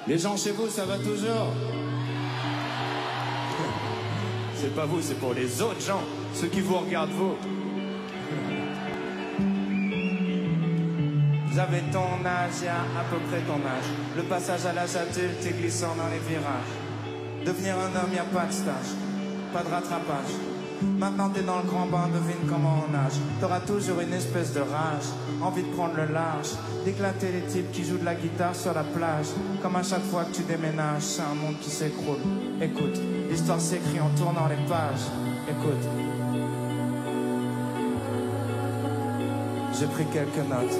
Les gens chez vous, ça va toujours? C'est pas vous, c'est pour les autres gens, ceux qui vous regardent vous. Vous avez ton âge, il y a à peu près ton âge. Le passage à l'âge adulte est glissant dans les virages. Devenir un homme, y a pas de stage, pas de rattrapage. Maintenant t'es dans le grand bain, devine comment on nage. T'auras toujours une espèce de rage, envie de prendre le large, d'éclater les types qui jouent de la guitare sur la plage. Comme à chaque fois que tu déménages, c'est un monde qui s'écroule. Écoute, l'histoire s'écrit en tournant les pages. Écoute, j'ai pris quelques notes.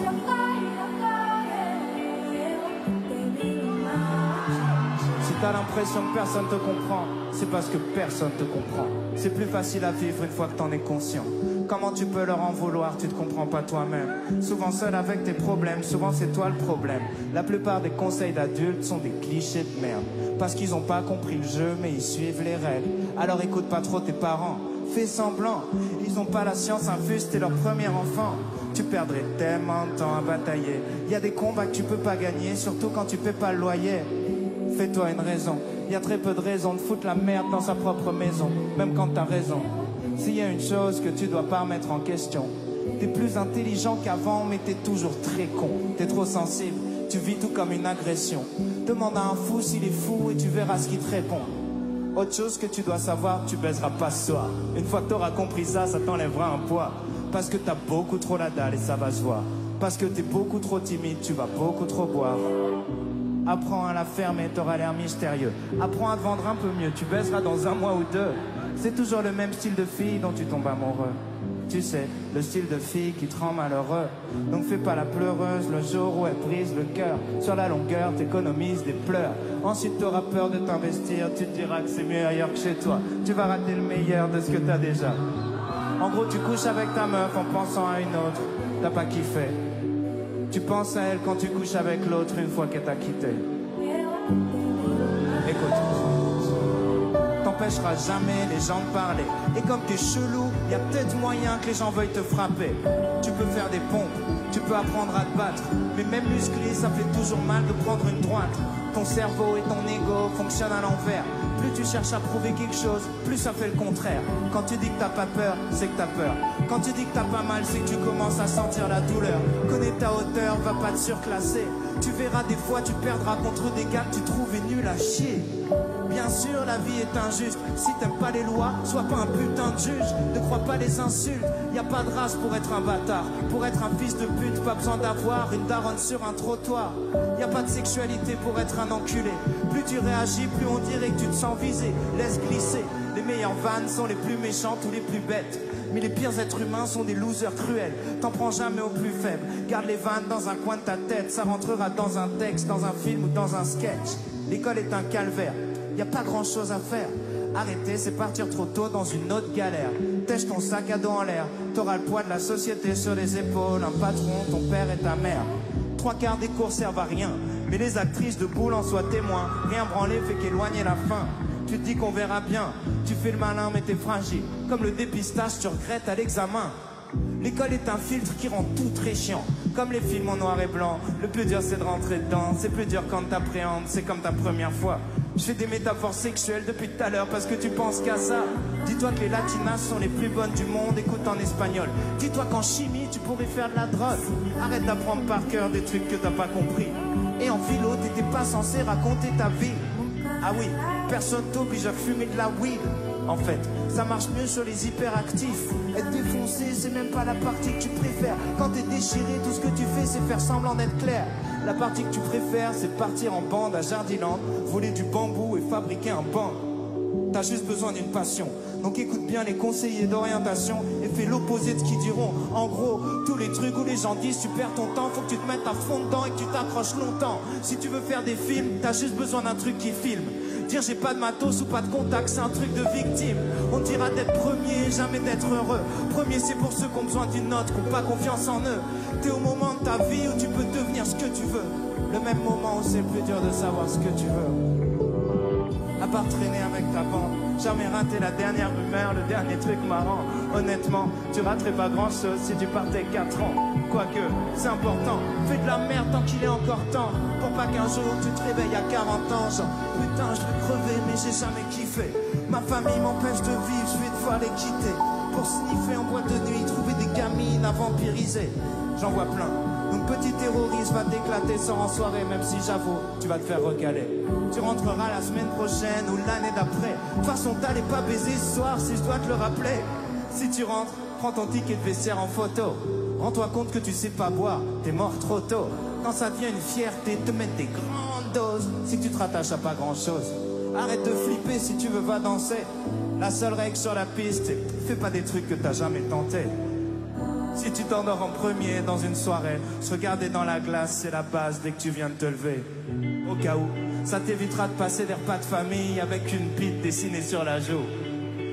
Si t'as l'impression que personne te comprend, c'est parce que personne te comprend. C'est plus facile à vivre une fois que t'en es conscient. Comment tu peux leur en vouloir, tu te comprends pas toi-même. Souvent seul avec tes problèmes, souvent c'est toi le problème. La plupart des conseils d'adultes sont des clichés de merde. Parce qu'ils ont pas compris le jeu, mais ils suivent les règles. Alors écoute pas trop tes parents, fais semblant. Ils ont pas la science infuse, t'es leur premier enfant. Tu perdrais tellement de temps à batailler. Y a des combats que tu peux pas gagner, surtout quand tu paies pas le loyer. Fais-toi une raison, y a très peu de raisons de foutre la merde dans sa propre maison, même quand t'as raison. S'il y a une chose que tu dois pas remettre en question, t'es plus intelligent qu'avant, mais t'es toujours très con. T'es trop sensible, tu vis tout comme une agression. Demande à un fou s'il est fou et tu verras ce qu'il te répond. Autre chose que tu dois savoir, tu baiseras pas ce soir. Une fois que t'auras compris ça, ça t'enlèvera un poids. Parce que t'as beaucoup trop la dalle et ça va se voir. Parce que t'es beaucoup trop timide, tu vas beaucoup trop boire. Apprends à la fermer, t'auras l'air mystérieux. Apprends à te vendre un peu mieux, tu baiseras dans un mois ou deux. C'est toujours le même style de fille dont tu tombes amoureux. Tu sais, le style de fille qui te rend malheureux. Donc fais pas la pleureuse le jour où elle brise le cœur. Sur la longueur, t'économises des pleurs. Ensuite t'auras peur de t'investir, tu te diras que c'est mieux ailleurs que chez toi. Tu vas rater le meilleur de ce que t'as déjà. En gros, tu couches avec ta meuf en pensant à une autre. T'as pas kiffé. Tu penses à elle quand tu couches avec l'autre une fois qu'elle t'a quitté. Écoute, t'empêcheras jamais les gens de parler. Et comme t'es chelou, y a peut-être moyen que les gens veuillent te frapper. Tu peux faire des pompes, tu peux apprendre à te battre. Mais même musclé, ça fait toujours mal de prendre une droite. Ton cerveau et ton ego fonctionnent à l'envers. Plus tu cherches à prouver quelque chose, plus ça fait le contraire. Quand tu dis que t'as pas peur, c'est que t'as peur. Quand tu dis que t'as pas mal, c'est que tu commences à sentir la douleur. Connais ta hauteur, va pas te surclasser. Tu verras des fois, tu perdras contre des gars que tu trouvais nuls à chier. Bien sûr, la vie est injuste. Si t'aimes pas les lois, sois pas un putain de juge. Ne crois pas les insultes. Y a pas de race pour être un bâtard. Pour être un fils de pute, pas besoin d'avoir une daronne sur un trottoir. Y a pas de sexualité pour être un enculé. Plus tu réagis, plus on dirait que tu te sens visé. Laisse glisser. Les meilleures vannes sont les plus méchantes ou les plus bêtes. Mais les pires êtres humains sont des losers cruels. T'en prends jamais au plus faible. Garde les vannes dans un coin de ta tête. Ça rentrera dans un texte, dans un film ou dans un sketch. L'école est un calvaire. Y a pas grand chose à faire. Arrêter, c'est partir trop tôt dans une autre galère. Tèche ton sac à dos en l'air. T'auras le poids de la société sur les épaules. Un patron, ton père et ta mère. 3/4 des cours servent à rien. Mais les actrices de boule en soient témoins. Rien branler fait qu'éloigner la fin. Tu te dis qu'on verra bien. Tu fais le malin mais t'es fragile. Comme le dépistage, tu regrettes à l'examen. L'école est un filtre qui rend tout très chiant. Comme les films en noir et blanc. Le plus dur c'est de rentrer dedans. C'est plus dur quand t'appréhendes. C'est comme ta première fois. Je fais des métaphores sexuelles depuis tout à l'heure parce que tu penses qu'à ça. Dis-toi que les latinas sont les plus bonnes du monde, écoute en espagnol. Dis-toi qu'en chimie tu pourrais faire de la drogue. Arrête d'apprendre par cœur des trucs que t'as pas compris. Et en philo t'étais pas censé raconter ta vie. Ah oui, personne t'oblige à fumer de la weed. En fait, ça marche mieux sur les hyperactifs. Être défoncé, c'est même pas la partie que tu préfères. Quand t'es déchiré, tout ce que tu fais, c'est faire semblant d'être clair. La partie que tu préfères, c'est partir en bande à Jardiland, voler du bambou et fabriquer un banc. T'as juste besoin d'une passion. Donc écoute bien les conseillers d'orientation et fais l'opposé de ce qu'ils diront. En gros, tous les trucs où les gens disent tu perds ton temps, faut que tu te mettes à fond dedans et que tu t'accroches longtemps. Si tu veux faire des films, t'as juste besoin d'un truc qui filme. Dire j'ai pas de matos ou pas de contact, c'est un truc de victime. On te dira d'être premier, jamais d'être heureux. Premier c'est pour ceux qui ont besoin d'une note, qui ont pas confiance en eux. T'es au moment de ta vie où tu peux devenir ce que tu veux. Le même moment où c'est le plus dur de savoir ce que tu veux. À part traîner avec ta bande, Jamais raté la dernière rumeur, le dernier truc marrant. Honnêtement, tu raterais pas grand chose si tu partais 4 ans. Quoique, c'est important, fais de la merde tant qu'il est encore temps. Pour pas qu'un jour tu te réveilles à 40 ans. Genre, putain, je vais crever, mais j'ai jamais kiffé. Ma famille m'empêche de vivre, je vais devoir les quitter. Pour sniffer en boîte de nuit, trouver des gamines à vampiriser. J'en vois plein. Une petite terroriste va t'éclater sans en soirée, même si j'avoue, tu vas te faire recaler. Tu rentreras la semaine prochaine ou l'année d'après. De toute façon, t'allais pas baiser ce soir si je dois te le rappeler. Si tu rentres, prends ton ticket de vestiaire en photo. Rends-toi compte que tu sais pas boire, t'es mort trop tôt. Quand ça devient une fierté, te mettre des grandes doses, c'est que tu te rattaches à pas grand-chose. Arrête de flipper, si tu veux, va danser. La seule règle sur la piste, c'est fais pas des trucs que t'as jamais tenté. Si tu t'endors en premier dans une soirée, se regarder dans la glace, c'est la base dès que tu viens de te lever. Au cas où, ça t'évitera de passer des repas de famille avec une bite dessinée sur la joue.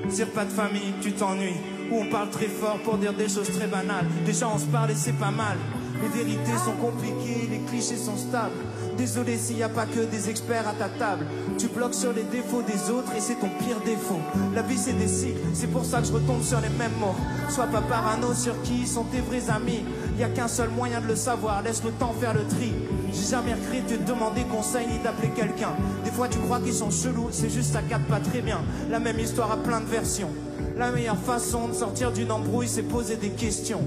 Si repas de famille, tu t'ennuies, où on parle très fort pour dire des choses très banales. Déjà on se parle et c'est pas mal. Les vérités sont compliquées, les clichés sont stables. Désolé s'il n'y a pas que des experts à ta table. Tu bloques sur les défauts des autres et c'est ton pire défaut. La vie c'est des cycles, c'est pour ça que je retombe sur les mêmes mots. Sois pas parano sur qui sont tes vrais amis. Y a qu'un seul moyen de le savoir, laisse le temps faire le tri. J'ai jamais regretté de te demander conseil ni d'appeler quelqu'un. Des fois tu crois qu'ils sont chelous, c'est juste ça capte pas très bien. La même histoire a plein de versions. La meilleure façon de sortir d'une embrouille, c'est poser des questions.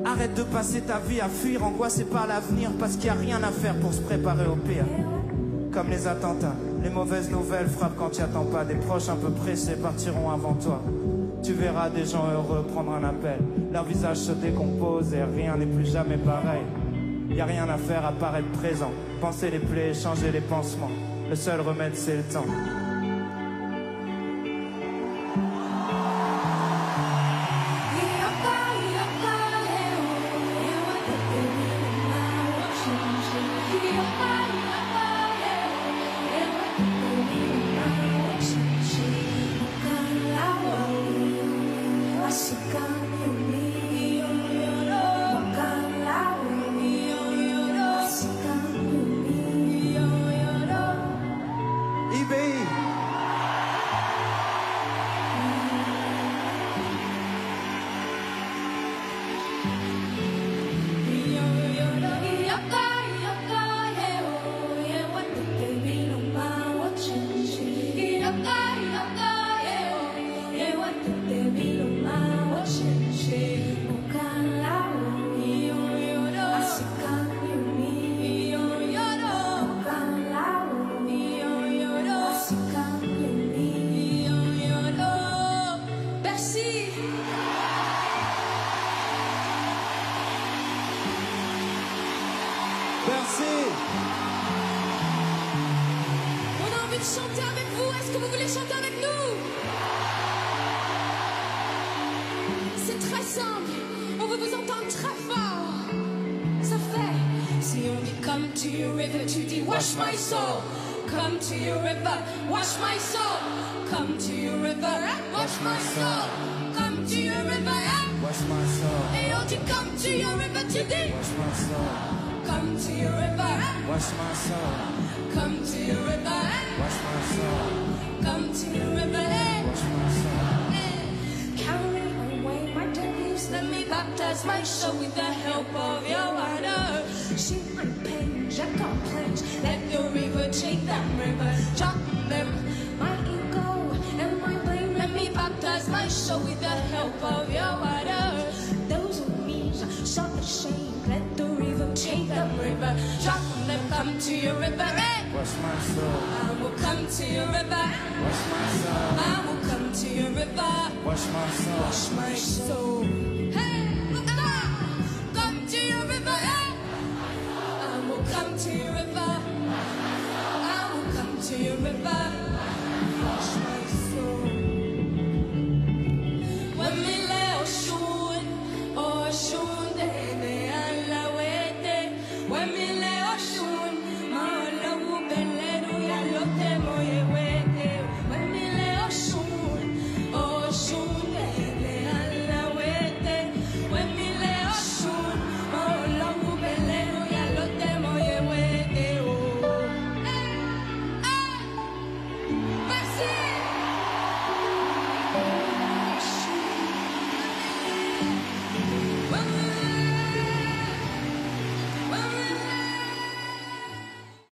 Arrête de passer ta vie à fuir, angoissé par l'avenir, parce qu'il n'y a rien à faire pour se préparer au pire. Comme les attentats, les mauvaises nouvelles frappent quand tu n'y attends pas. Des proches un peu pressés partiront avant toi. Tu verras des gens heureux prendre un appel. Leur visage se décompose et rien n'est plus jamais pareil. Il n'y a rien à faire à part être présent. Penser les plaies, changer les pansements. Le seul remède c'est le temps. Chanter avec vous, est-ce que vous voulez chanter avec nous? C'est très simple, on veut vous entendre très fort. Ça fait, si on dit come to your river, tu dis wash my soul. Come to your river, wash my soul. Come to your river, wash my soul. Come to your river, Wash my soul. et on dit come to your river, tu dis Wash my soul. come to your river. Wash my soul. Come to your river, Wash my soul. come to your river. Wash my soul. Carry away my dead leaves, let me baptize my soul with the help of your water. Sheep and pain, jack on plains, let the river take them river, drop them. My ego and my blame, let me baptize my soul with the help of your water. Those who me so ashamed, let the river take them river, drop them. Come to your river, Wash my soul. I will come to your river. Wash my soul. I will come to your river. Wash my soul. Wash my soul.